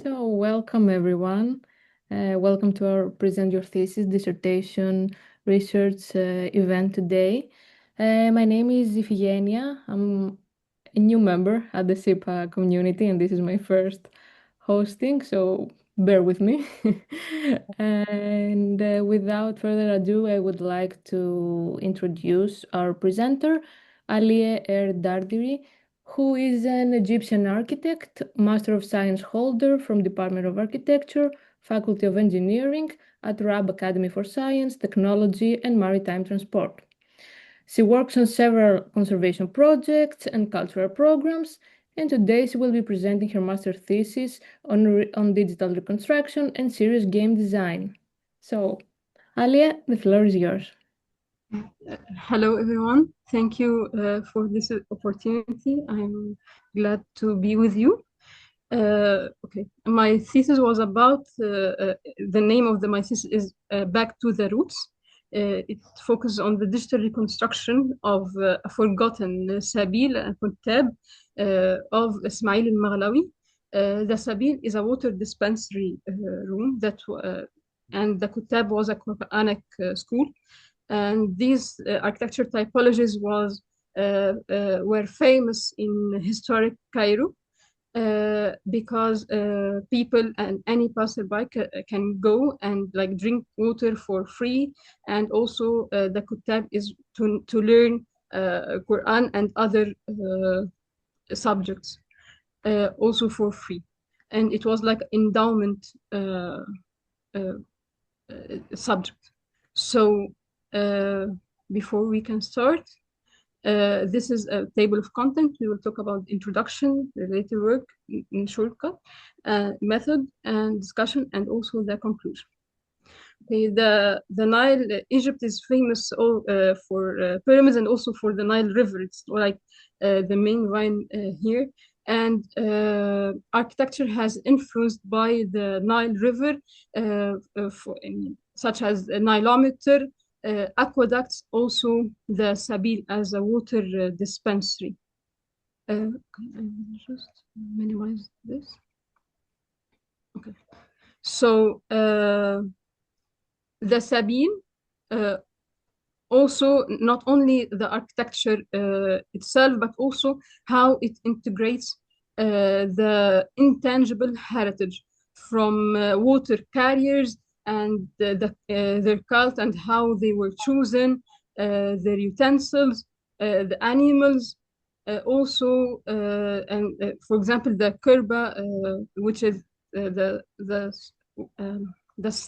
So, welcome everyone. Welcome to our Present Your Thesis Dissertation Research event today. My name is Ifigeneia. I'm a new member at the CIPA community, and this is my first hosting, so bear with me. And without further ado, I would like to introduce our presenter, Aliaa El-Dardiry, who is an Egyptian architect, Master of Science holder from Department of Architecture, Faculty of Engineering at Arab Academy for Science, Technology, and Maritime Transport. She works on several conservation projects and cultural programs, and today she will be presenting her master thesis on digital reconstruction and serious game design. So, Aliaa, the floor is yours. Hello, everyone. Thank you for this opportunity. I'm glad to be with you. Okay, my thesis was about the name of my thesis is Back to the Roots. It focuses on the digital reconstruction of a forgotten Sabīl and Wa-Kuttāb of Ismāʿīl al-Maghlawī. The Sabīl is a water dispensary room that and the Kuttāb was a Quranic school. And these architecture typologies were famous in historic Cairo because people and any passerby can go and like drink water for free, and also the Kuttāb is to learn Quran and other subjects also for free, and it was like endowment subject. So before we can start, this is a table of content. We will talk about introduction, related work in shortcut, method and discussion, and also the conclusion. Okay, the Nile, Egypt is famous for pyramids and also for the Nile River. It's like the main vine here. And architecture has influenced by the Nile River, such as the Nilometer, aqueducts, also the Sabīl as a water dispensary. Can I just minimize this? Okay. So the Sabīl, also not only the architecture itself, but also how it integrates the intangible heritage from water carriers and their cult and how they were chosen, their utensils, the animals, also, and for example, the kurba, which is the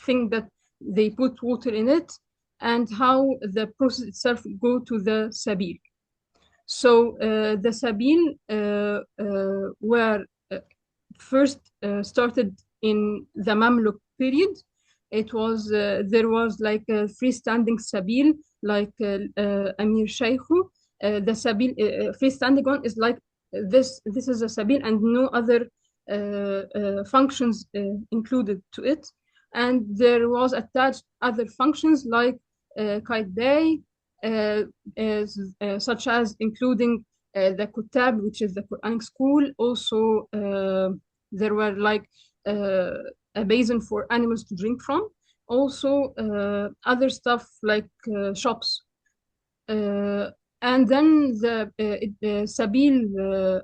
thing that they put water in it, and how the process itself go to the Sabīl. So the Sabīl were first started in the Mamluk period. It was there was like a freestanding Sabīl, like Amir Sheikhu. The Sabīl freestanding one is like this. This is a Sabīl, and no other functions included to it. And there was attached other functions like Kite Bay, such as including the Kuttāb, which is the Quranic school. Also, there were like a basin for animals to drink from. Also, other stuff like shops. And then the Sabīl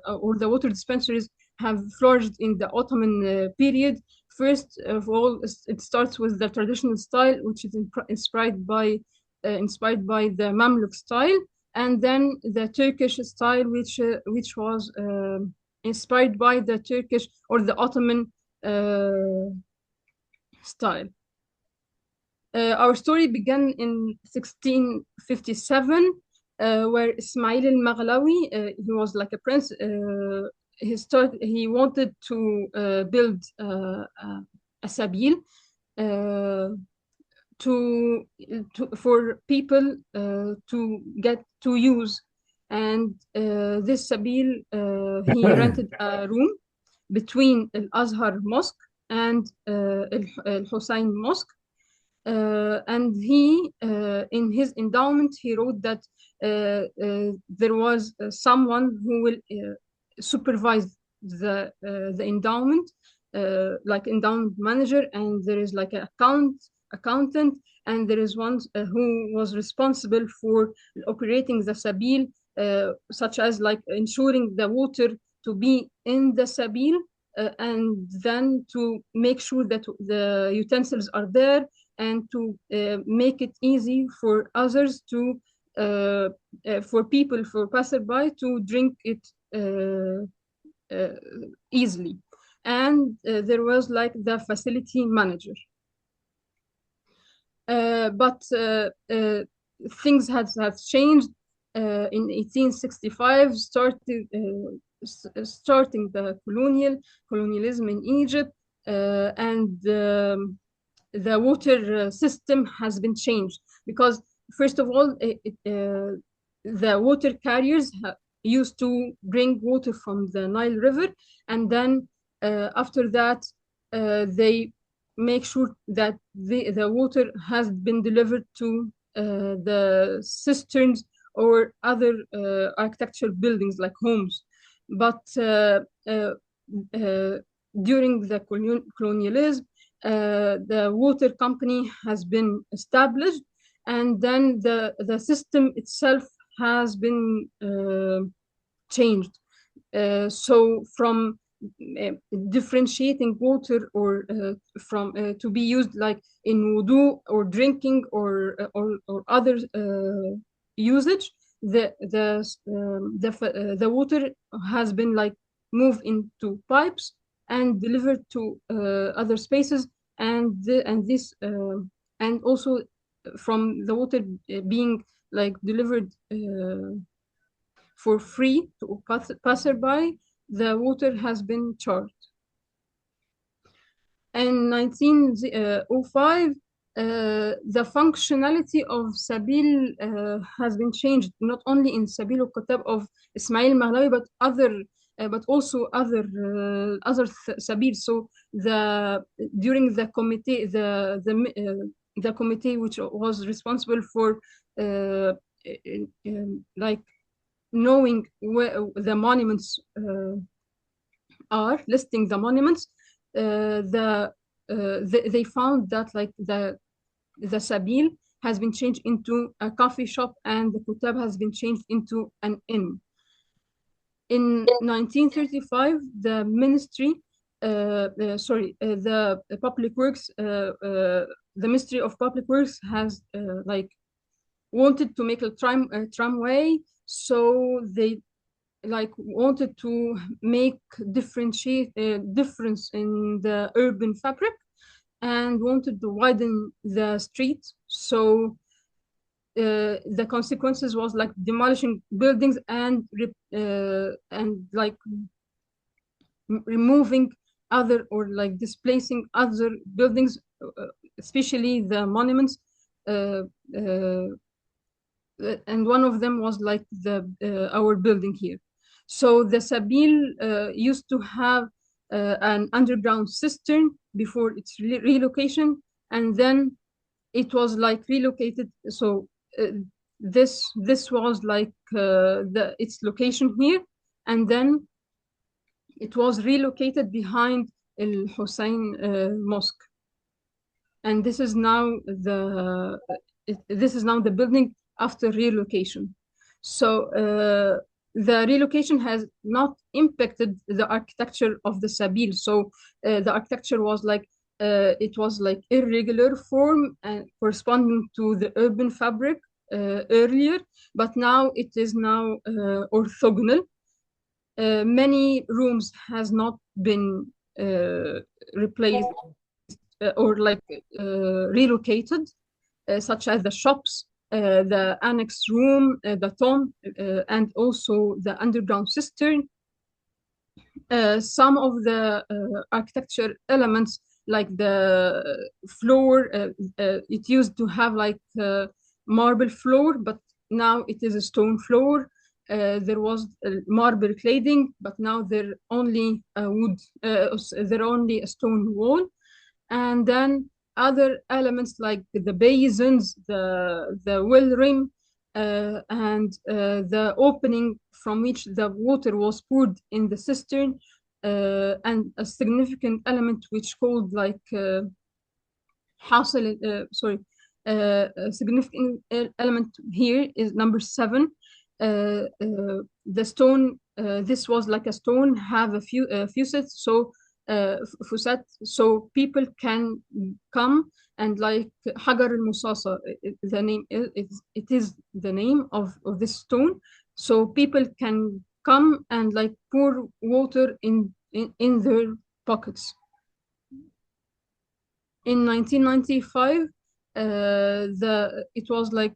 or the water dispensaries have flourished in the Ottoman period. First of all, it starts with the traditional style, which is inspired by the Mamluk style, and then the Turkish style, which was inspired by the Turkish or the Ottoman style. Our story began in 1657, where Ismāʿīl al-Maghlawī, he was like a prince. He wanted to build a Sabīl for people to get to use, and this Sabīl he rented a room between Al-Azhar Mosque and Al-Hussein Mosque. And he, in his endowment, he wrote that there was someone who will supervise the endowment, like endowment manager, and there is like an accountant, and there is one who was responsible for operating the Sabīl, such as like ensuring the water to be in the Sabīl, and then to make sure that the utensils are there, and to make it easy for others to for people, for passerby to drink it easily. And there was like the facility manager. But things have changed in 1865, starting the colonialism in Egypt, and the water system has been changed, because first of all, the water carriers used to bring water from the Nile River, and then after that they make sure that the water has been delivered to the cisterns or other architectural buildings like homes. But during the colonialism, the water company has been established, and then the system itself has been changed. So from differentiating water or from to be used like in wudu or drinking or other usage, the water has been like moved into pipes and delivered to other spaces, and this and also from the water being like delivered for free to passerby, the water has been charged. In 1905, the functionality of Sabīl has been changed, not only in Sabīl Wa-Kuttāb of Ismāʿīl al-Maghlawī, but also other Sabīl. So during the committee, the committee which was responsible for like knowing where the monuments are, listing the monuments, they found that like the Sabīl has been changed into a coffee shop, and the Kuttāb has been changed into an inn. In 1935, the ministry, the Public Works, the Ministry of Public Works has like wanted to make a tramway, so they like wanted to make difference in the urban fabric, and wanted to widen the street. So the consequences was like demolishing buildings and like removing other or like displacing other buildings, especially the monuments. And one of them was like our building here. So the Sabīl used to have an underground cistern before its relocation, and then it was like relocated. So this was like its location here, and then it was relocated behind El Hussein Mosque, and this is now the building after relocation. So the relocation has not impacted the architecture of the Sabīl. So the architecture was like it was like irregular form and corresponding to the urban fabric earlier, but now it is now orthogonal. Many rooms has not been replaced or like relocated, such as the shops, the annex room, the tomb, and also the underground cistern. Some of the architecture elements, like the floor, it used to have like marble floor, but now it is a stone floor. There was marble cladding, but now they're only wood. They're only a stone wall, and then other elements like the basins, the well rim, and the opening from which the water was poured in the cistern, and a significant element which called like حاصل a significant element here is number 7. The stone, this was like a stone, have a few fusets, so people can come and like حجر المصاصة, the name it is the name of this stone, so people can come and like pour water in their pockets. In 1995, it was like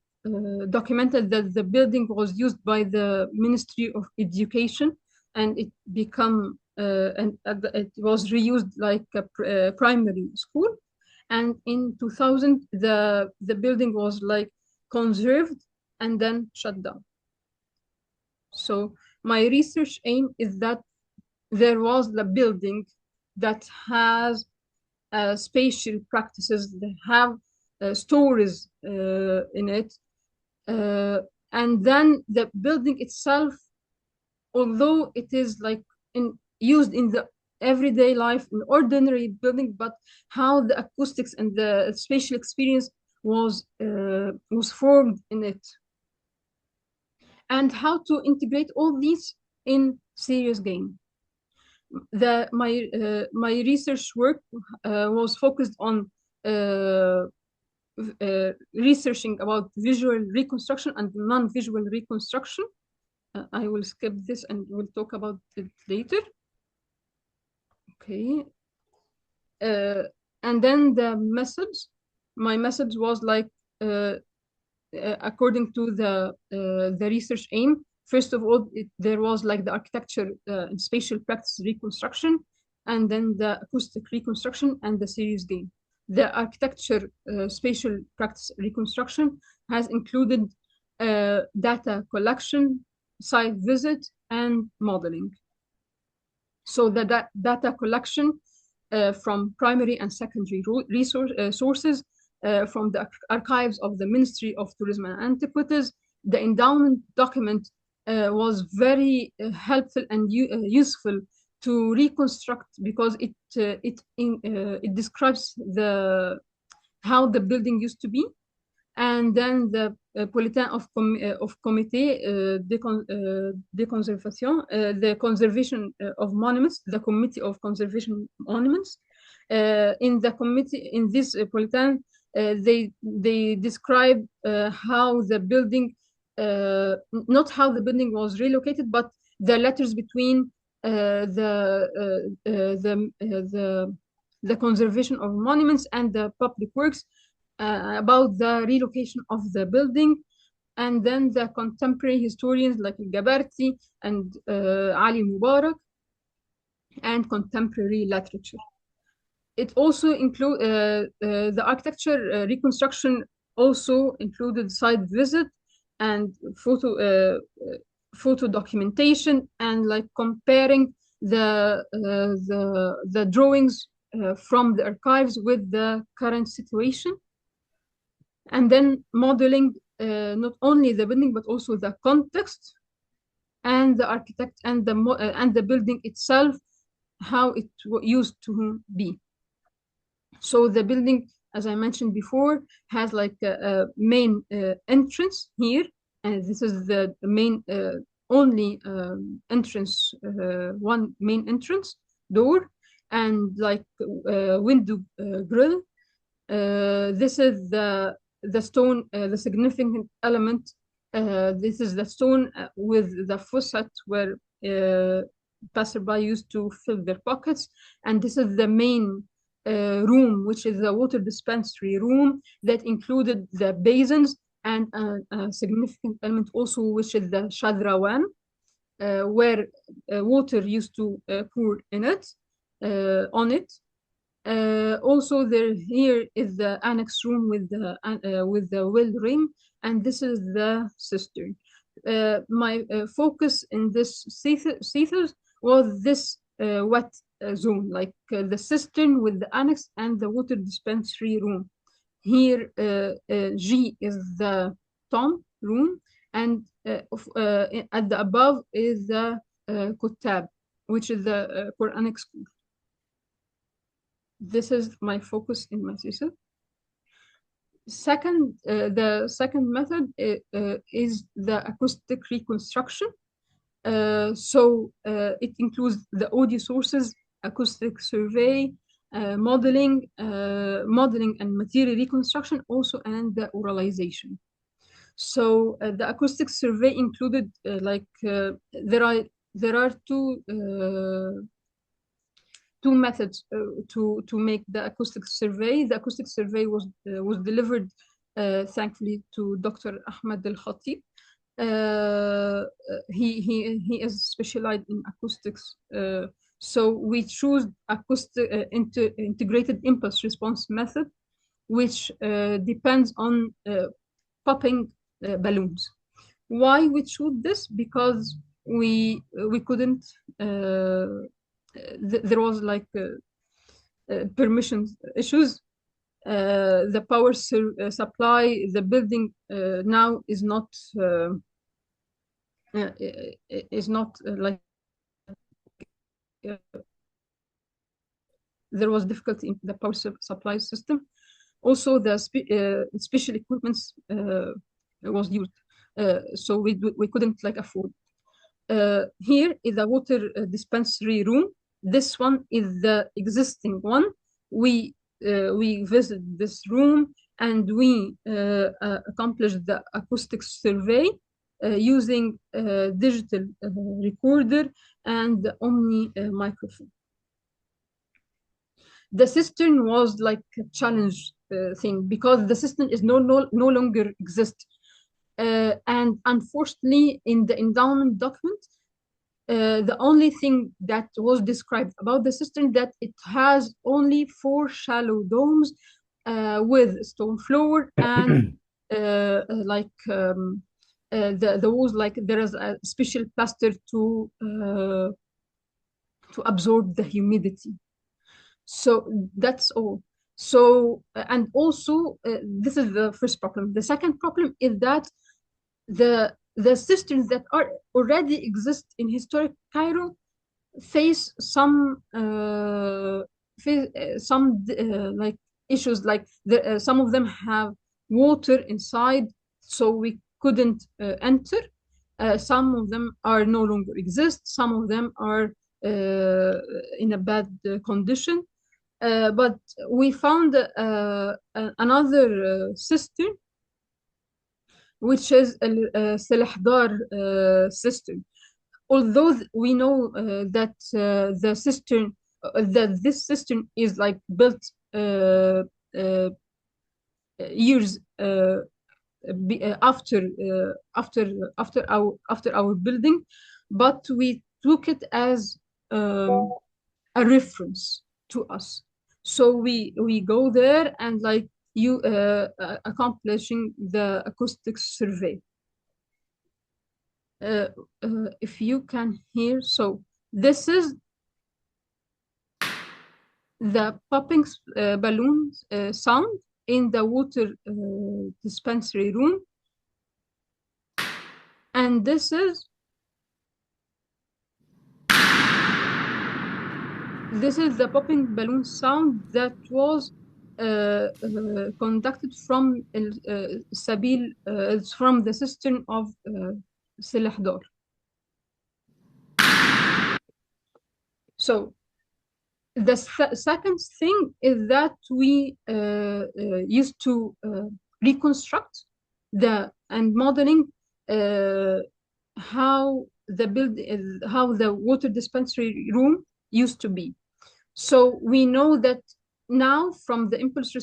documented that the building was used by the Ministry of Education, and it become it was reused like a primary school. And in 2000, the building was like conserved and then shut down. So my research aim is that there was the building that has spatial practices that have stories in it, and then the building itself, although it is like used in the everyday life, an ordinary building, but how the acoustics and the spatial experience was formed in it, and how to integrate all these in serious game. My research work was focused on researching about visual reconstruction and non-visual reconstruction. I will skip this and we'll talk about it later. Okay. And then the methods. My methods was like according to the research aim. First of all, there was like the architecture and spatial practice reconstruction, and then the acoustic reconstruction and the series game. The architecture spatial practice reconstruction has included data collection, site visit, and modeling. So the data collection from primary and secondary sources, from the archives of the Ministry of Tourism and Antiquities. The endowment document was very helpful and useful to reconstruct, because it describes how the building used to be. And then the bulletin of comité de conservation, the conservation of monuments, the committee of conservation monuments. In the committee, in this bulletin, they describe how the building, not how the building was relocated, but the letters between the conservation of monuments and the public works about the relocation of the building. And then the contemporary historians like Gabarty and Ali Mubarak, and contemporary literature. It also include the architecture reconstruction also included site visit and photo documentation, and like comparing the drawings from the archives with the current situation. And then modeling not only the building but also the context and the architect and the building itself, how it used to be. So the building, as I mentioned before, has like a main entrance here, and this is the main only entrance, one main entrance door, and like window grill. This is the stone, the significant element. This is the stone with the faucet where passerby used to fill their pockets, and this is the main room, which is the water dispensary room that included the basins, and a significant element also, which is the shadrawan, where water used to pour in it, on it. Also, here is the annex room with the well ring, and this is the cistern. My focus in this thesis was this wet zone, like the cistern with the annex and the water dispensary room. Here, G is the tomb room, and at the above is the Wa-Kuttāb, which is the Quranic school. This is my focus in my thesis. The second method is the acoustic reconstruction. It includes the audio sources, acoustic survey, modeling and material reconstruction, also, and the oralization. So the acoustic survey included there are two methods to make the acoustic survey. The acoustic survey was delivered thankfully to Dr. Ahmed Al-Khatib. He is specialized in acoustics. So we choose acoustic integrated impulse response method, which depends on popping balloons. Why we choose this? Because we couldn't. There was like permission issues. The power supply, the building now is not like there was difficulty in the power supply system. Also, the special equipment was used, so we couldn't like afford. Here is the water dispensary room. This one is the existing one. We visit this room and we accomplished the acoustic survey using a digital recorder and the Omni microphone. The cistern was like a challenge thing because the cistern is no longer exists. And unfortunately, in the endowment document, the only thing that was described about the cistern that it has only 4 shallow domes with stone floor and the walls, like there is a special plaster to absorb the humidity. So that's all. So and also this is the first problem. The second problem is that the cisterns that are already exist in historic Cairo face some like issues, like some of them have water inside, so we couldn't enter. Some of them are no longer exist. Some of them are in a bad condition. But we found another cistern, which is a Salahdar cistern. Although we know that the cistern, that this cistern is like built years after our building, but we took it as a reference to us. So we go there and like you accomplishing the acoustic survey. If you can hear, so this is the popping balloon sound in the water dispensary room, and this is the popping balloon sound that was conducted from Sabīl, from the cistern of Salahdar. So the second thing is that we used to reconstruct and modeling how the water dispensary room used to be. So we know that now from the impulse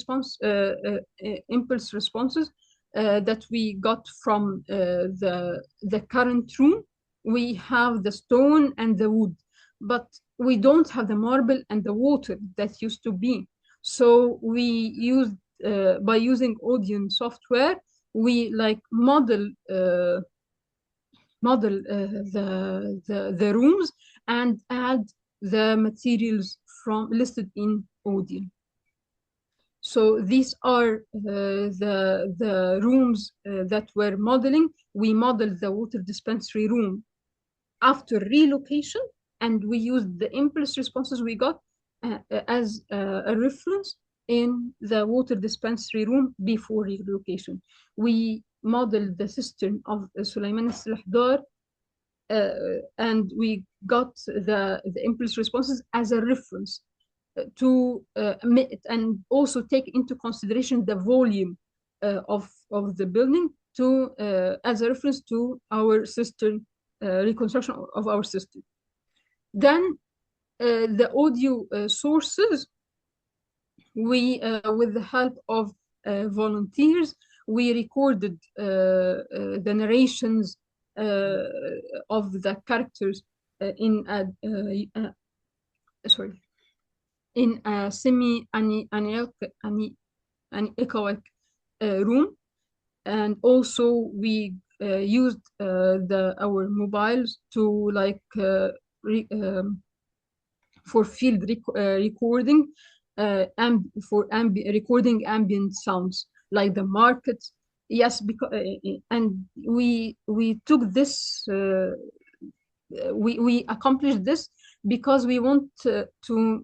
responses that we got from the current room, we have the stone and the wood, but we don't have the marble and the water that used to be. So we used by using Audion software, we like model the rooms and add the materials from listed in Audion. So these are the rooms that we're modeling. We modeled the water dispensary room after relocation, and we used the impulse responses we got as a reference in the water dispensary room before relocation. We modeled the cistern of Sulaiman al-Dar, and we got the impulse responses as a reference to and also take into consideration the volume of the building to as a reference to our cistern reconstruction of our cistern. Then the audio sources, we with the help of volunteers, we recorded the narrations of the characters in a semi-anechoic room, and also we used our mobiles to for field recording and for recording ambient sounds like the markets. Yes, because and we took this. We accomplished this because we want to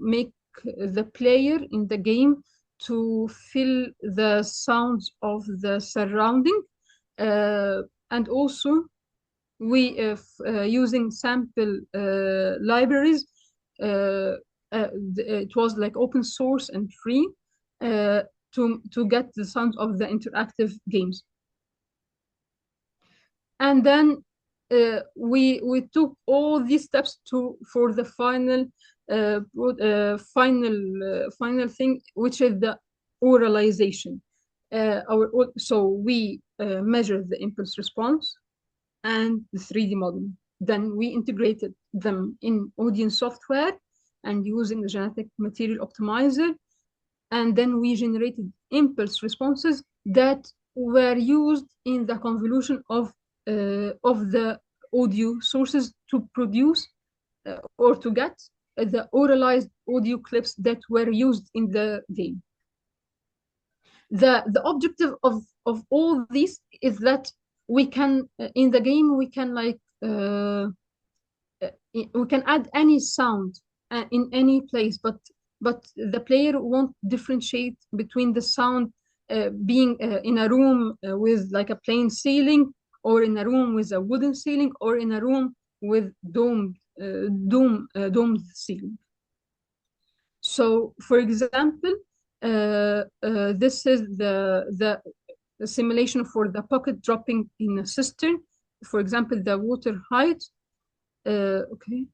make the player in the game to feel the sounds of the surrounding, and also we using sample libraries. It was like open source and free to get the sounds of the interactive games. And then we took all these steps for the final thing, which is the oralization. So we measured the impulse response and the 3D modeling. Then we integrated them in audience software and using the genetic material optimizer. And then we generated impulse responses that were used in the convolution of the audio sources to produce or to get the oralized audio clips that were used in the game. The objective of all this is that we can in the game we can add any sound in any place, but the player won't differentiate between the sound being in a room with like a plain ceiling, or in a room with a wooden ceiling, or in a room with domed ceiling. So, for example, this is the simulation for the pocket dropping in a cistern. For example, the water height. Okay.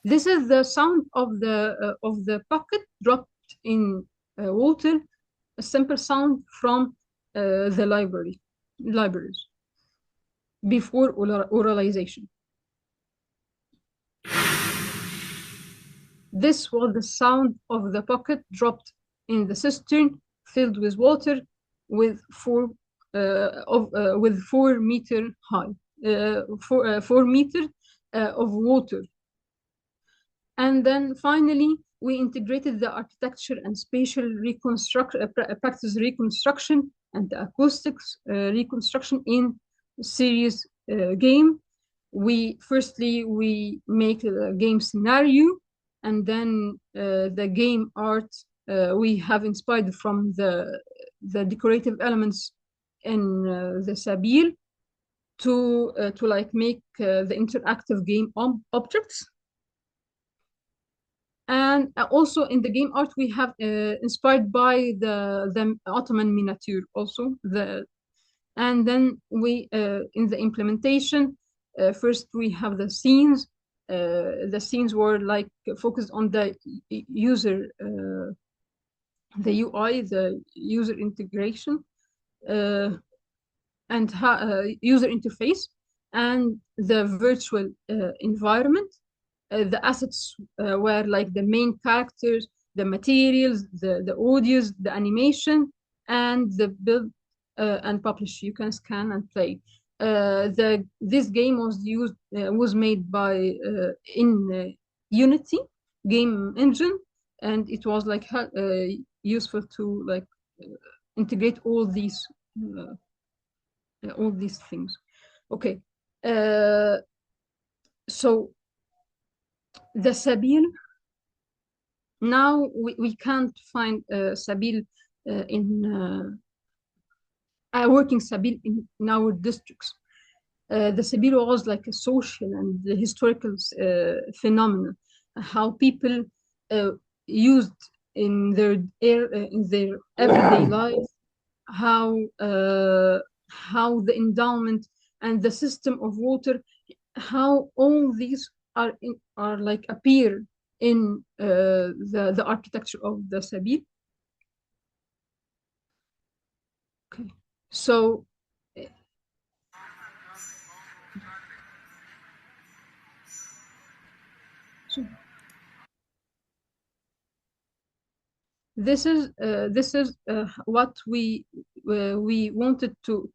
This is the sound of the pocket dropped in water, a simple sound from the libraries before oralization. This was the sound of the pocket dropped in the cistern filled with water with 4 meter high, 4 meters of water. And then finally, we integrated the architecture and spatial practice reconstruction and the acoustics reconstruction in series game. Firstly, we make a game scenario, and then the game art we have inspired from the decorative elements in the Sabīl to like make the interactive game objects. And also in the game art, we have inspired by the Ottoman miniature also. And then we, in the implementation, first we have the scenes. The scenes were like focused on the user, the UI, the user integration, and user interface, and the virtual environment. The assets were like the main characters, the materials, the audios, the animation, and the build and publish. You can scan and play. This game was made by in Unity game engine, and it was like useful to integrate all these things. Okay. So the Sabīl, now we can't find Sabīl in a working Sabīl in our districts. The Sabīl was like a social and historical phenomenon, how people used in their everyday life, how the endowment and the system of water, how all these are like appear in the architecture of the Sabīl. Okay, so this is what we wanted to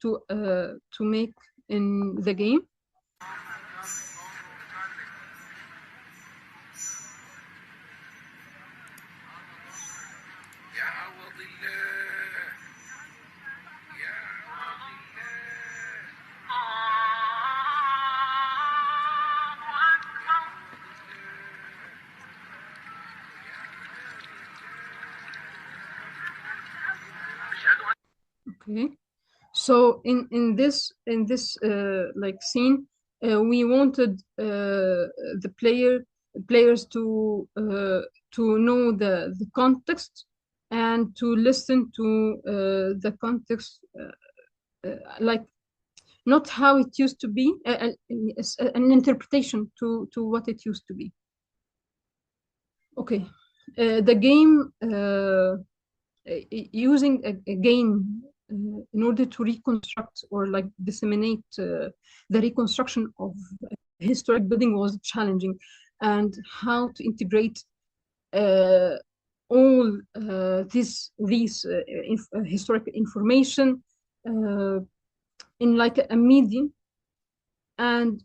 make in the game. Okay, so in this like scene, we wanted the players to know the context and to listen to the context, like not how it used to be, an interpretation to what it used to be. Okay, the game using a game in order to reconstruct or like disseminate the reconstruction of historic building was challenging, and how to integrate all these historic information in like a medium, and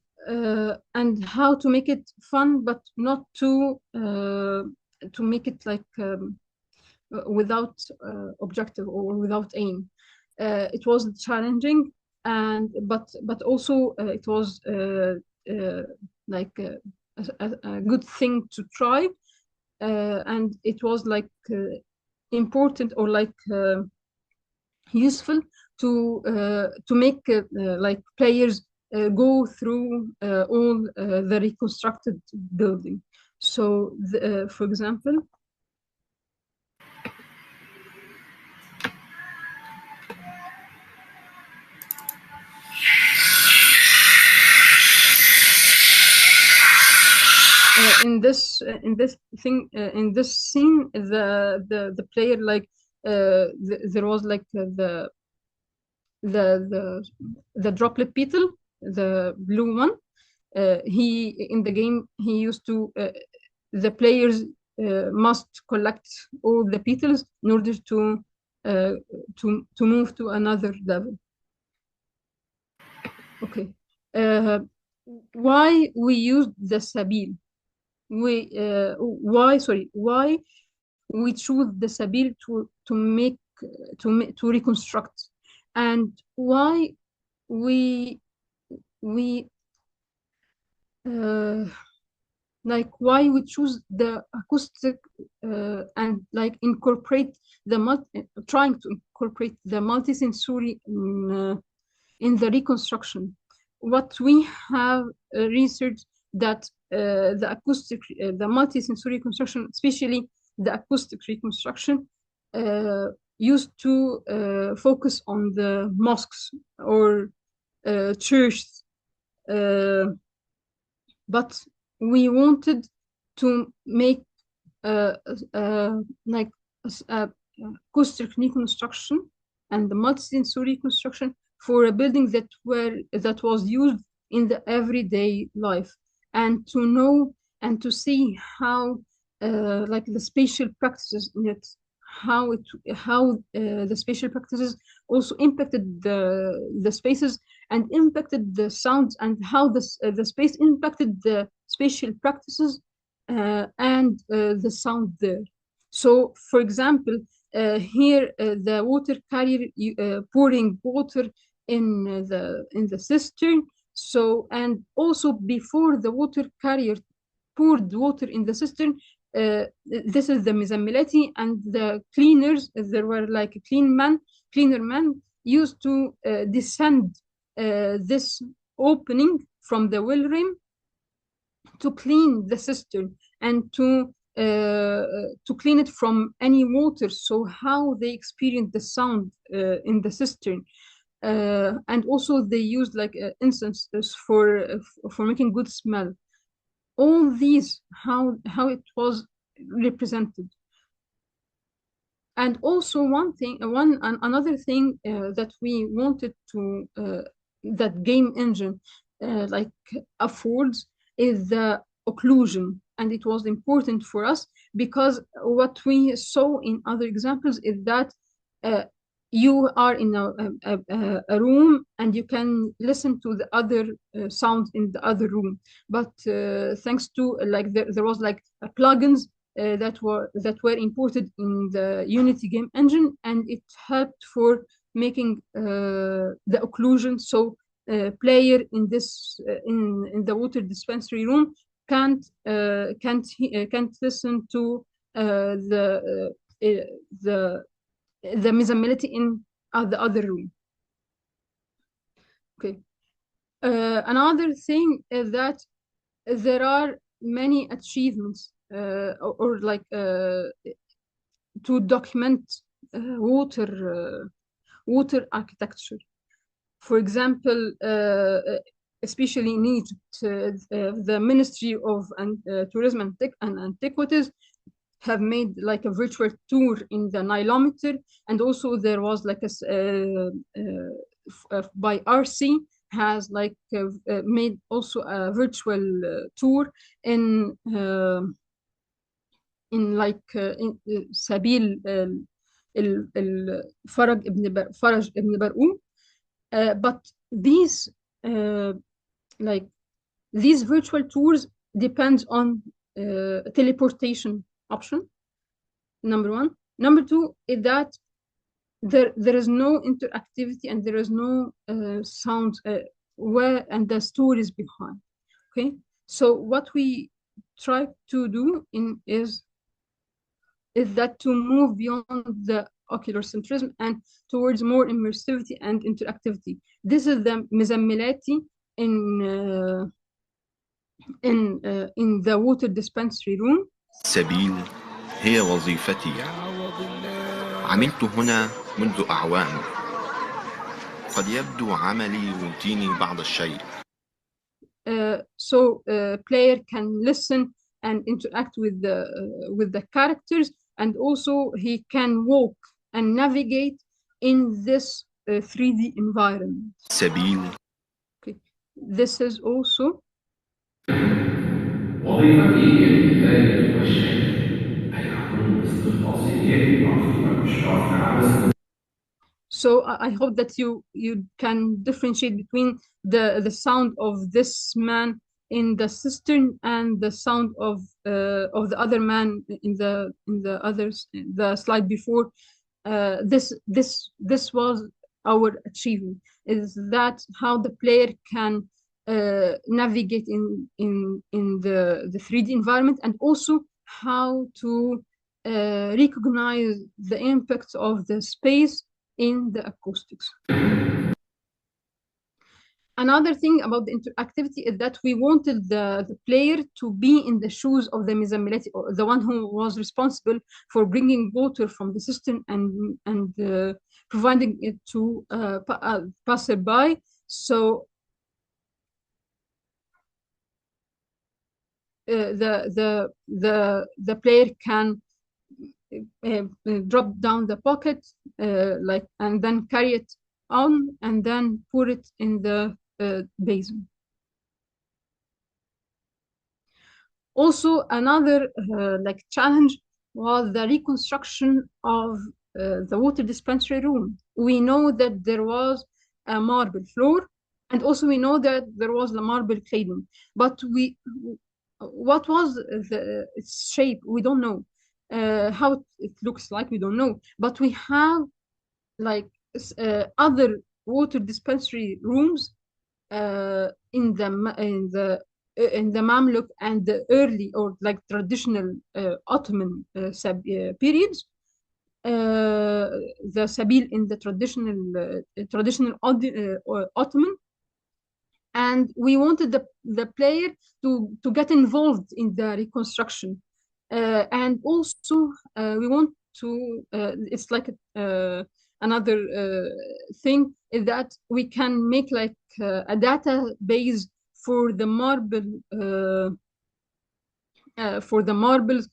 how to make it fun, but not to make it like without objective or without aim. It was challenging, and but also it was like a good thing to try, and it was like important or like useful to make like players go through all the reconstructed building. So for example, in this scene, the player like there was like the droplet beetle, the blue one. He in the game he used to the players must collect all the beetles in order to move to another level. Okay, why we used the Sabīl? Why we choose the Sabīl to reconstruct, and why we like why we choose the acoustic and like incorporate trying to incorporate the multisensory in the reconstruction. What we have researched that the acoustic, the multisensory reconstruction, especially the acoustic reconstruction, used to focus on the mosques or churches, but we wanted to make like acoustic reconstruction and the multisensory reconstruction for a building that was used in the everyday life, and to know and to see how like the spatial practices in it, how the spatial practices also impacted the spaces and impacted the sounds, and how the space impacted the spatial practices and the sound there. So, for example, here the water carrier pouring water in the cistern So, and also before the water carrier poured water in the cistern, this is the Mizamilati, and the cleaners, there were like a cleaner men used to descend this opening from the well rim to clean the cistern and to clean it from any water. So how they experience the sound in the cistern. And also they used like incenses for making good smell. All these, how it was represented. And also another thing that we wanted to that game engine like affords is the occlusion, and it was important for us because what we saw in other examples is that you are in a room and you can listen to the other sounds in the other room, but thanks to like there was like plugins that were imported in the Unity game engine, and it helped for making the occlusion. So player in this in the water dispensary room can't listen to the Mizamilati in the other room. Okay. Another thing is that there are many achievements or like to document water architecture. For example, especially in Egypt, the Ministry of Tourism and Antiquities have made like a virtual tour in the Nilometer, and also there was like by RC has like made also a virtual tour in like in Sabīl Faraj ibn Bar'ou. But these like these virtual tours depends on teleportation option, number one. Number two is that there is no interactivity and there is no sound where and the stories behind. Okay, so what we try to do is that to move beyond the ocular centrism and towards more immersivity and interactivity. This is the Mizamilati in the water dispensary room. سبيل هي وظيفتي. عملت هنا منذ أعوام. قد يبدو عملي روتيني بعض الشيء. So player can listen and interact with the characters, and also he can walk and navigate in this 3D environment. سبيل. Okay. This is also so I hope that you can differentiate between the sound of this man in the cistern and the sound of the other man in the slide before. This was our achievement, is that how the player can navigate in the 3D environment, and also how to recognize the impact of the space in the acoustics. Another thing about the interactivity is that we wanted the player to be in the shoes of the Mizamilati, or the one who was responsible for bringing water from the cistern and providing it to passerby. So the player can drop down the pocket like, and then carry it on and then put it in the basin. Also, another like challenge was the reconstruction of the water dispensary room. We know that there was a marble floor, and also we know that there was the marble cladding, but what was its shape? We don't know. How it looks like, we don't know. But we have like other water dispensary rooms in the Mamluk and the early or like traditional Ottoman periods, the Sabīl in the traditional Ottoman, and we wanted the player to get involved in the reconstruction, and also we want to it's like another thing is that we can make like a database for the marbles,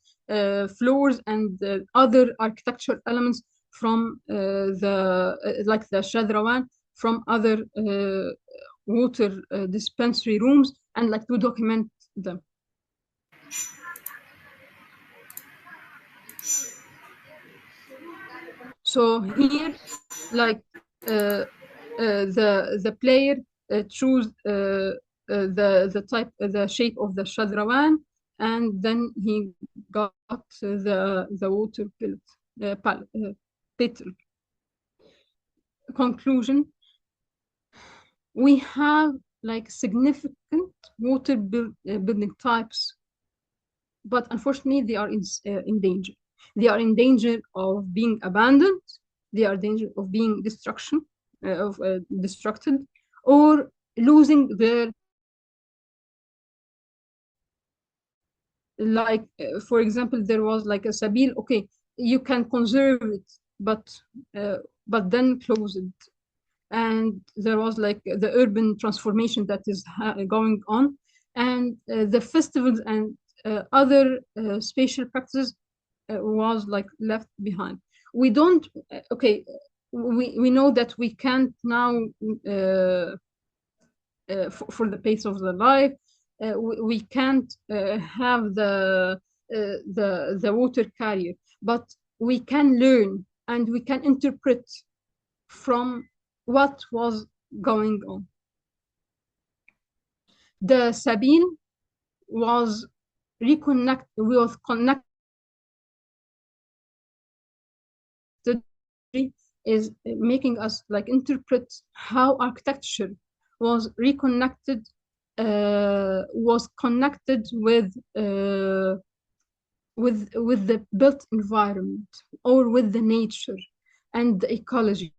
floors and other architectural elements from like the Shadrawan, from other water dispensary rooms, and like to document them. So here, like the player choose the type, the shape of the Shadrawan, and then he got the water petal. Conclusion: we have like significant water building types, but unfortunately they are in danger. They are in danger of being abandoned. They are in danger of being destructed, or losing their, like for example, there was like a Sabīl. Okay, you can conserve it, but then close it. And there was like the urban transformation that is going on, and the festivals and other spatial practices was like left behind. We don't, okay, we know that we can't now for the pace of the life, we can't have the water carrier, but we can learn and we can interpret from what was going on. The Sabīl was connected, is making us like interpret how architecture was reconnected, was connected with the built environment or with the nature and the ecology.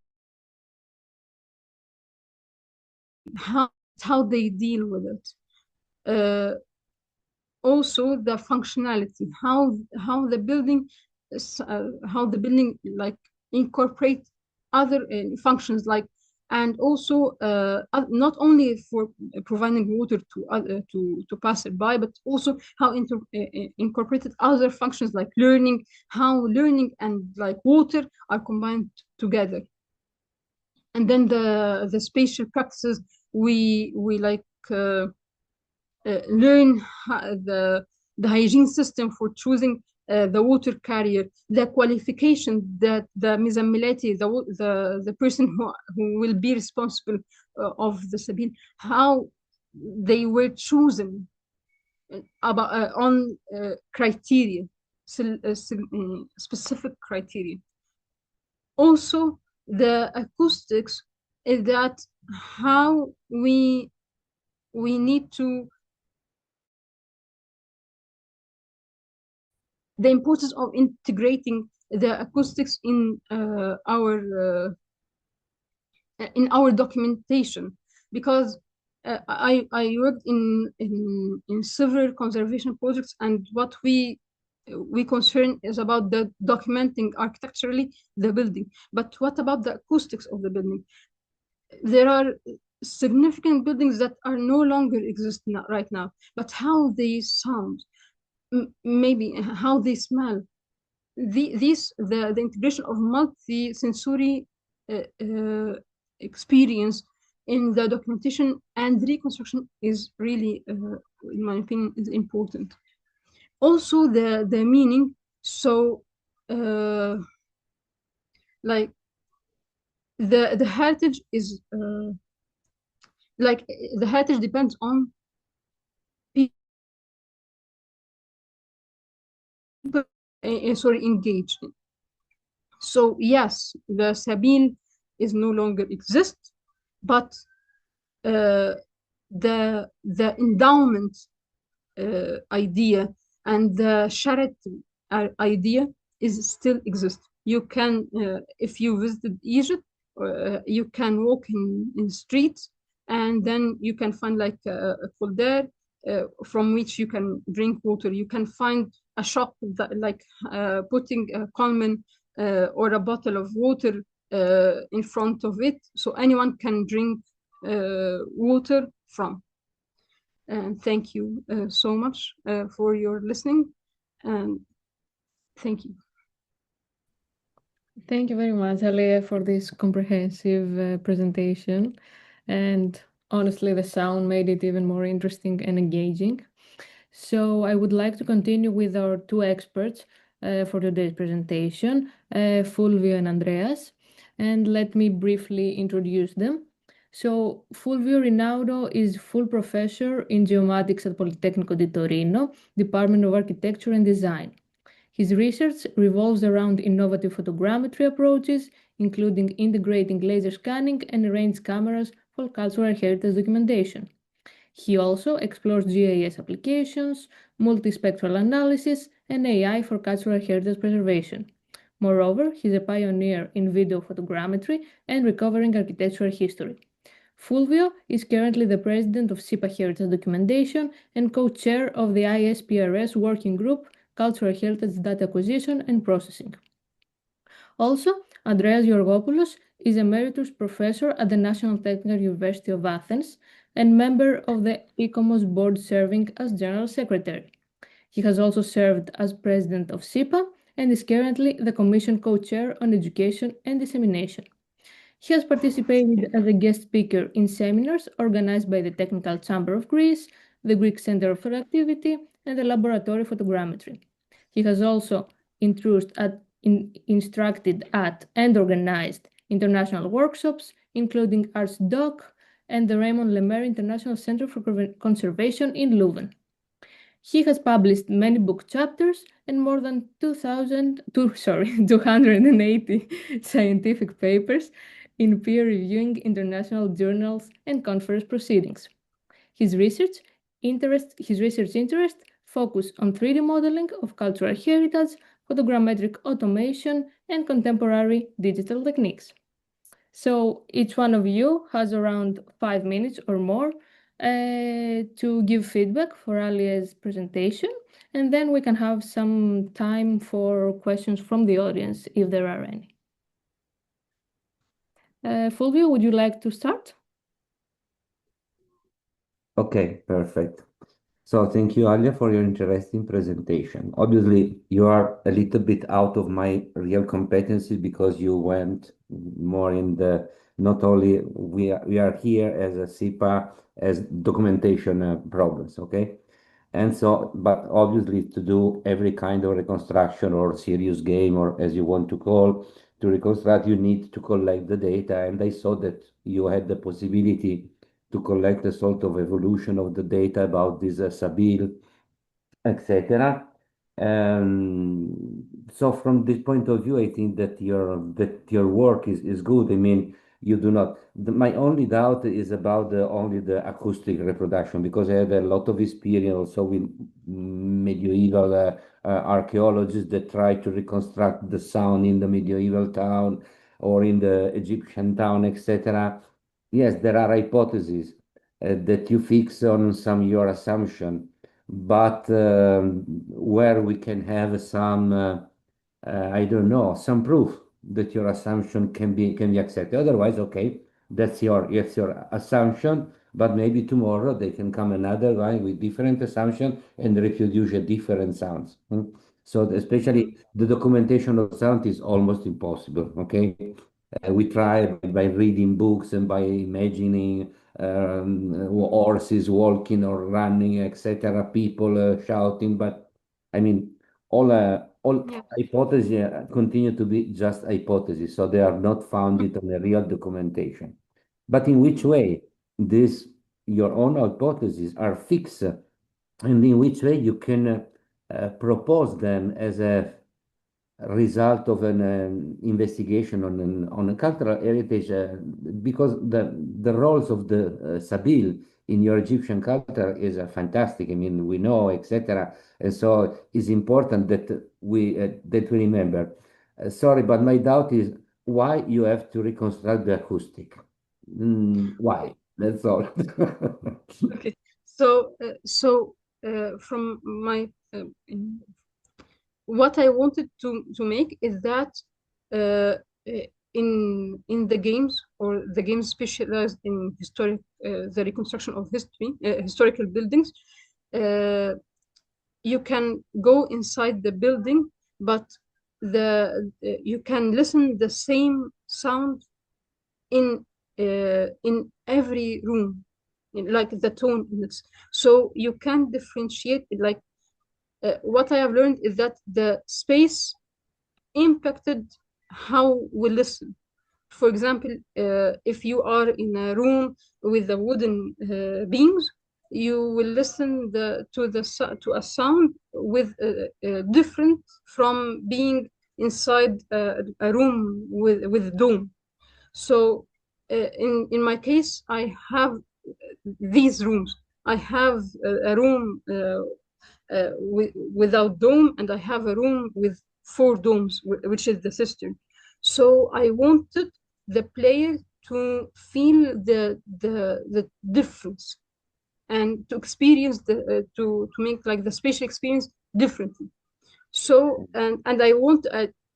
How they deal with it. Also the functionality, how the building like incorporate other functions, like, and also not only for providing water to passerby, but also how incorporated other functions like learning, how learning and like water are combined together. And then the spatial practices, we like learn the hygiene system for choosing the water carrier, the qualification that the Mizammilati, the person who will be responsible of the Sabīl, how they were chosen on criteria, specific criteria. Also, the acoustics is that how we need to, the importance of integrating the acoustics in our documentation, because I worked in several conservation projects, and what we concern is about the documenting architecturally the building, but what about the acoustics of the building? There are significant buildings that are no longer exist right now, but how they sound, maybe how they smell, the integration of multi-sensory experience in the documentation and reconstruction is really, in my opinion, is important. Also the meaning. So like the heritage is like the heritage depends on people engaged. So yes, the Sabīl is no longer exist, but the endowment idea and the charity idea is still exist. You can, if you visited Egypt, you can walk in streets, and then you can find like a folder from which you can drink water. You can find a shop that like putting a common or a bottle of water in front of it, so anyone can drink water from. And thank you so much for your listening, and thank you. Thank you very much, Aliaa, for this comprehensive presentation. And honestly, the sound made it even more interesting and engaging. So I would like to continue with our two experts for today's presentation, Fulvio and Andreas. And let me briefly introduce them. So Fulvio Rinaudo is full professor in geomatics at Politecnico di Torino, Department of Architecture and Design. His research revolves around innovative photogrammetry approaches, including integrating laser scanning and range cameras for cultural heritage documentation. He also explores GIS applications, multispectral analysis, and AI for cultural heritage preservation. Moreover, he's a pioneer in video photogrammetry and recovering architectural history. Fulvio is currently the president of CIPA Heritage Documentation and co-chair of the ISPRS Working Group Cultural Heritage Data Acquisition and Processing. Also, Andreas Georgopoulos is Emeritus Professor at the National Technical University of Athens and member of the ICOMOS board serving as General Secretary. He has also served as President of CIPA and is currently the Commission Co-Chair on Education and Dissemination. He has participated as a guest speaker in seminars organized by the Technical Chamber of Greece, the Greek Center of Productivity, and the Laboratory of Photogrammetry. He has also instructed at and organized international workshops, including Arts Doc and the Raymond Lemaire International Center for Conservation in Leuven. He has published many book chapters and more than 280 scientific papers in peer-reviewing international journals and conference proceedings. His research interests focus on 3D modeling of cultural heritage, photogrammetric automation, and contemporary digital techniques. So each one of you has around 5 minutes or more to give feedback for Aliaa's presentation, and then we can have some time for questions from the audience if there are any. Fulvio, would you like to start? Okay, perfect. So thank you, Aliaa, for your interesting presentation. Obviously, you are a little bit out of my real competency because you went more in the, not only we are here as a CIPA, as documentation problems, okay? And so, but obviously to do every kind of reconstruction or serious game, or as you want to call, to reconstruct, you need to collect the data. And I saw that you had the possibility to collect a sort of evolution of the data about this Sabīl, etc. So from this point of view, I think that your work is good. I mean, you do not. My only doubt is about only the acoustic reproduction, because I had a lot of experience also with medieval archaeologists that try to reconstruct the sound in the medieval town or in the Egyptian town, etc. Yes, there are hypotheses that you fix on some your assumption, but where we can have some, I don't know, some proof that your assumption can be accepted. Otherwise, okay, that's your assumption, but maybe tomorrow they can come another guy with different assumption and reproduce a different sounds. So especially the documentation of sound is almost impossible. Okay, we try by reading books and by imagining horses walking or running, etc., people shouting, but I mean, all hypotheses continue to be just hypotheses, so they are not founded on a real documentation. But in which way these your own hypotheses are fixed, and in which way you can propose them as a result of an investigation on a cultural heritage, because the roles of the Sabīl in your Egyptian culture is fantastic. I mean, we know, etc. And so it's important that we remember. Sorry, but my doubt is why you have to reconstruct the acoustic. Why? That's all. Okay. So, from my what I wanted to make is that in the games, or the games specialized in the reconstruction of historical buildings, you can go inside the building, but you can listen the same sound in every room, like the tone in it. So you can differentiate it. Like what I have learned is that the space impacted how we listen. For example, if you are in a room with the wooden beams, you will listen to a sound with different from being inside a room with dome. So in my case, I have these rooms. I have a room without dome, and I have a room with 4 domes, which is the cistern. So I wanted the player to feel the difference, and to experience to make like the spatial experience differently. So and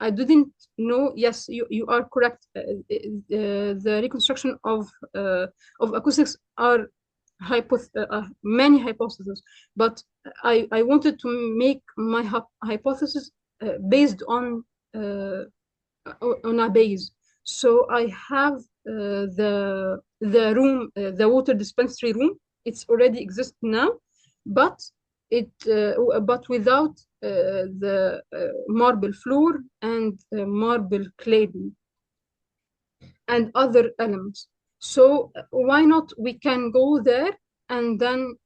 I didn't know. Yes, you are correct. The reconstruction of acoustics are many hypotheses, but I wanted to make my hypothesis based on a base. So I have the room, the water dispensary room. It's already exists now, but without the marble floor and marble cladding and other elements. So why not we can go there and then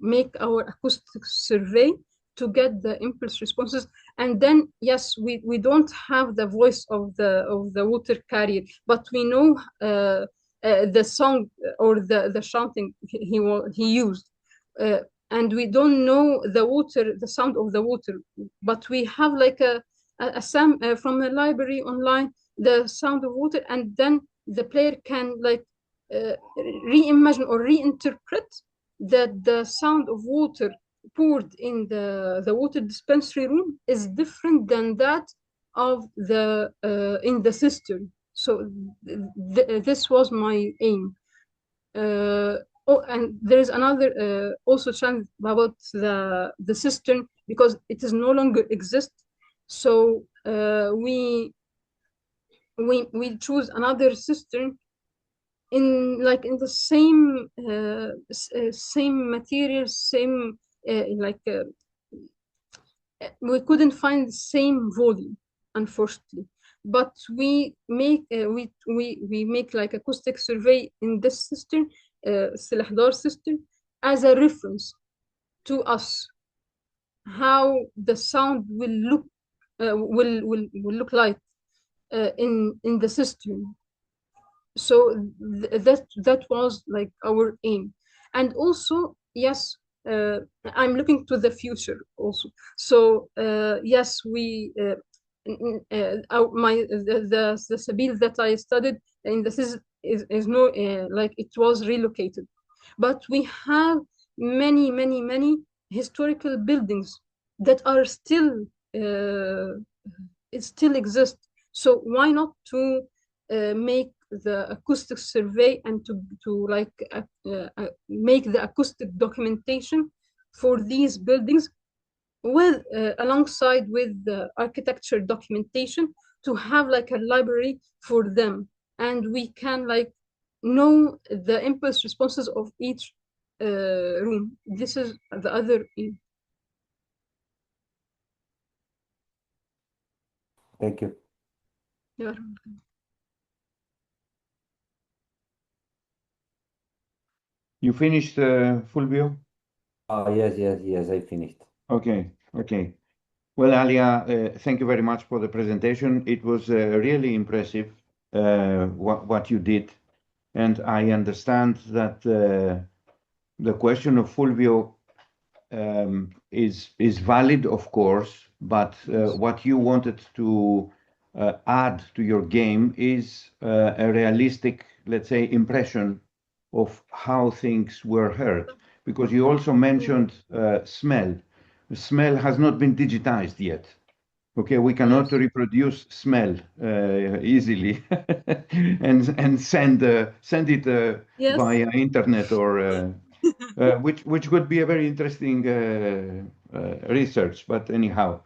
make our acoustic survey to get the impulse responses. And then yes, we don't have the voice of the water carrier, but we know the song or the chanting he used, and we don't know the sound of the water, but we have like a from a library online, the sound of water, and then the player can like reimagine or reinterpret that the sound of water poured in the water dispensary room is different than that of the in the cistern. So this was my aim. And there is another also challenge about the cistern, because it is no longer exist. So we choose another cistern in the same material, same we couldn't find the same volume, unfortunately. But we make like acoustic survey in this cistern, Al-Dardiry cistern, as a reference to us, how the sound will look like in the cistern. So that was like our aim. And also, yes, I'm looking to the future also. So yes, the Sabīl that I studied in this is no like it was relocated, but we have many historical buildings that are still exist. So why not to make the acoustic survey and to like make the acoustic documentation for these buildings with alongside with the architecture documentation, to have like a library for them, and we can like know the impulse responses of each room. This is the other aim. Thank you. Yeah. You finished, Fulvio? Yes, I finished. Okay. Well, Aliaa, thank you very much for the presentation. It was really impressive what you did. And I understand that the question of Fulvio is valid, of course, but what you wanted to add to your game is a realistic, let's say, impression of how things were heard. Because you also mentioned smell. Smell has not been digitized yet. Okay, we cannot reproduce smell easily and send it via internet or which would be a very interesting research. But anyhow,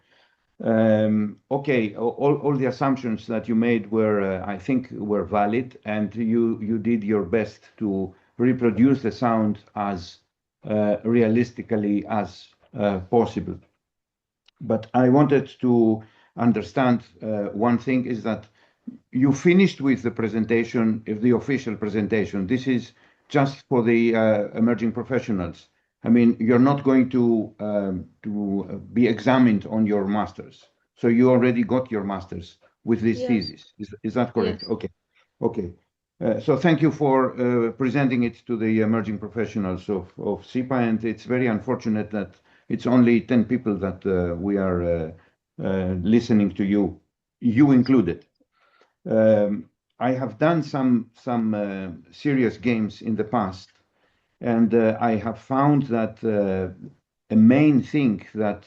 okay, all the assumptions that you made were, I think, were valid, and you did your best to reproduce the sound as realistically as possible. But I wanted to understand one thing is that you finished with the presentation, the official presentation. This is just for the emerging professionals. I mean, you're not going to be examined on your masters. So you already got your masters with this thesis. Is that correct? Yes. Okay. Okay. So thank you for presenting it to the emerging professionals of CIPA, and it's very unfortunate that it's only 10 people that we are listening to you, you included. I have done some serious games in the past, and I have found that a main thing that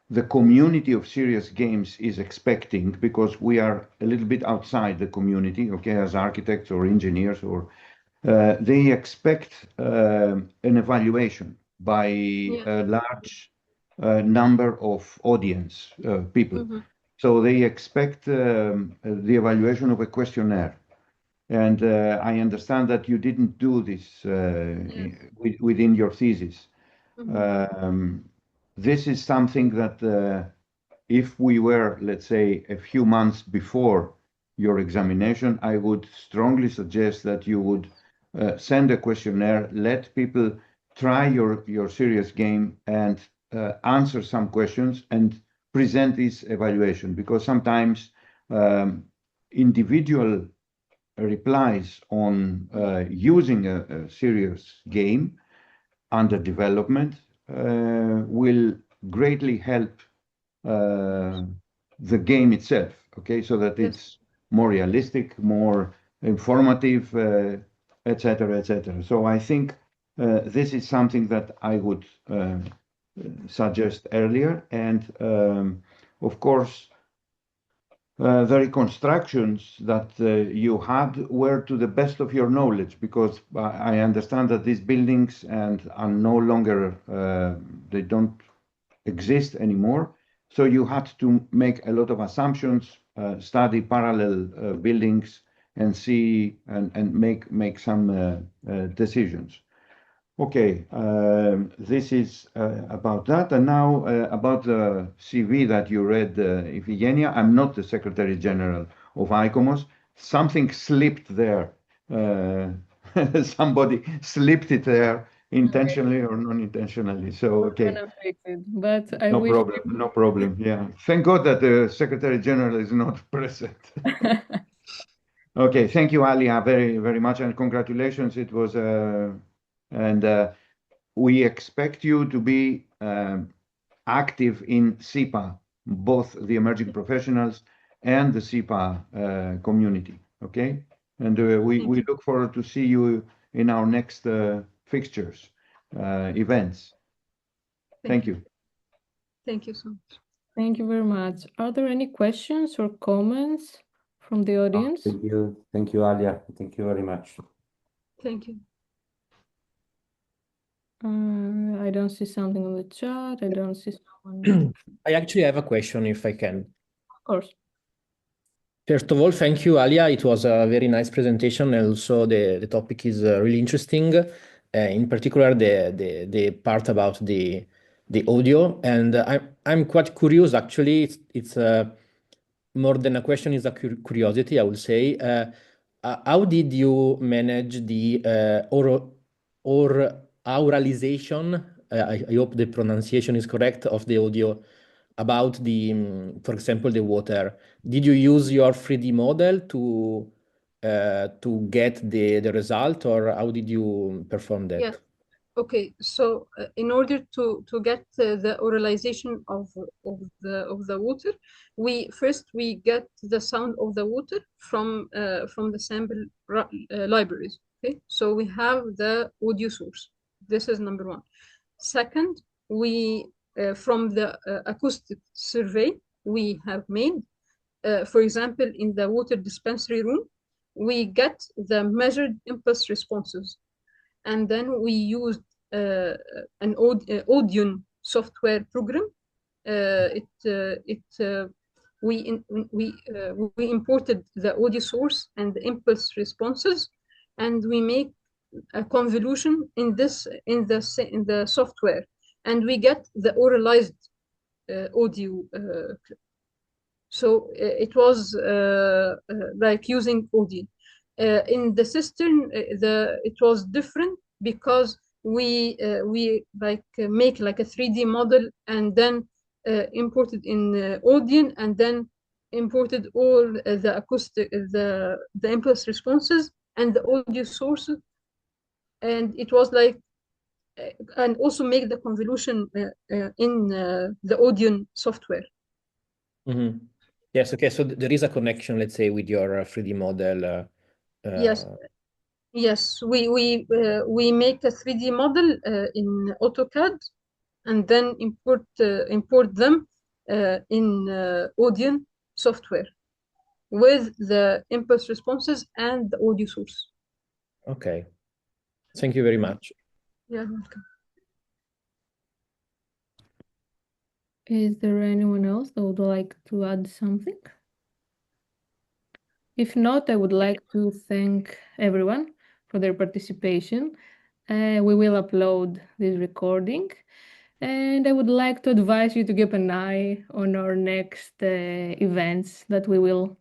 the community of serious games is expecting, because we are a little bit outside the community, okay, as architects or engineers, or they expect an evaluation by a large number of audience people. So they expect the evaluation of a questionnaire. And I understand that you didn't do this within your thesis. This is something that if we were, let's say, a few months before your examination, I would strongly suggest that you would send a questionnaire, let people try your serious game and answer some questions and present this evaluation, because sometimes individual replies on using a serious game under development will greatly help the game itself, okay, so that it's more realistic, more informative, etc., etc. So I think this is something that I would suggest earlier, and of course the reconstructions that you had were to the best of your knowledge, because I understand that these buildings are no longer, they don't exist anymore. So you had to make a lot of assumptions, study parallel buildings, and see and make some decisions. Okay, this is about that. And now about the CV that you read, Ifigeneia. I'm not the Secretary General of ICOMOS. Something slipped there. Somebody slipped it there intentionally or non-intentionally. So, okay. But I No wish problem, no problem. Yeah. Thank God that the Secretary General is not present. Okay, thank you, Aliaa, very, very much, and congratulations. It was, and we expect you to be active in CIPA, both the emerging professionals and the CIPA community, okay? And we look forward to see you in our next fixtures, events. Thank you. Thank you so much. Thank you very much. Are there any questions or comments from the audience? Thank you, Aliaa. Thank you very much. Thank you. I don't see something on the chat. I don't see someone. I actually have a question, if I can. Of course. First of all, thank you, Aliaa. It was a very nice presentation, and also the topic is really interesting. In particular, the part about the audio, and I'm quite curious. Actually, it's more than a question; it's a curiosity, I would say. How did you manage the oralization? I hope the pronunciation is correct of the audio about the, for example, the water. Did you use your 3D model to to get the result, or how did you perform that? Yeah. Okay, so in order to get the oralization of the water, we get the sound of the water from the sample libraries. Okay, so we have the audio source. This is number one. Second, we from the acoustic survey we have made, for example, in the water dispensary room, we get the measured impulse responses. And then we used an Audion software program. We imported the audio source and the impulse responses, and we make a convolution in the software, and we get the oralized audio clip. So it was like using Audion. In the cistern, it was different because we make like a 3D model and then imported in Audion, and then imported all the acoustic, the impulse responses and the audio sources, and it was like, and also make the convolution in the Audion software. Mm-hmm. Yes. Okay. So there is a connection, let's say, with your 3D model. Yes, we make a 3D model in AutoCAD, and then import them in Audion software with the impulse responses and the audio source. Okay, thank you very much. Yeah, welcome. Is there anyone else that would like to add something? If not, I would like to thank everyone for their participation. We will upload this recording, and I would like to advise you to keep an eye on our next events that we will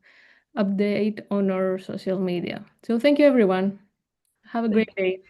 update on our social media. So thank you, everyone. Have a great day.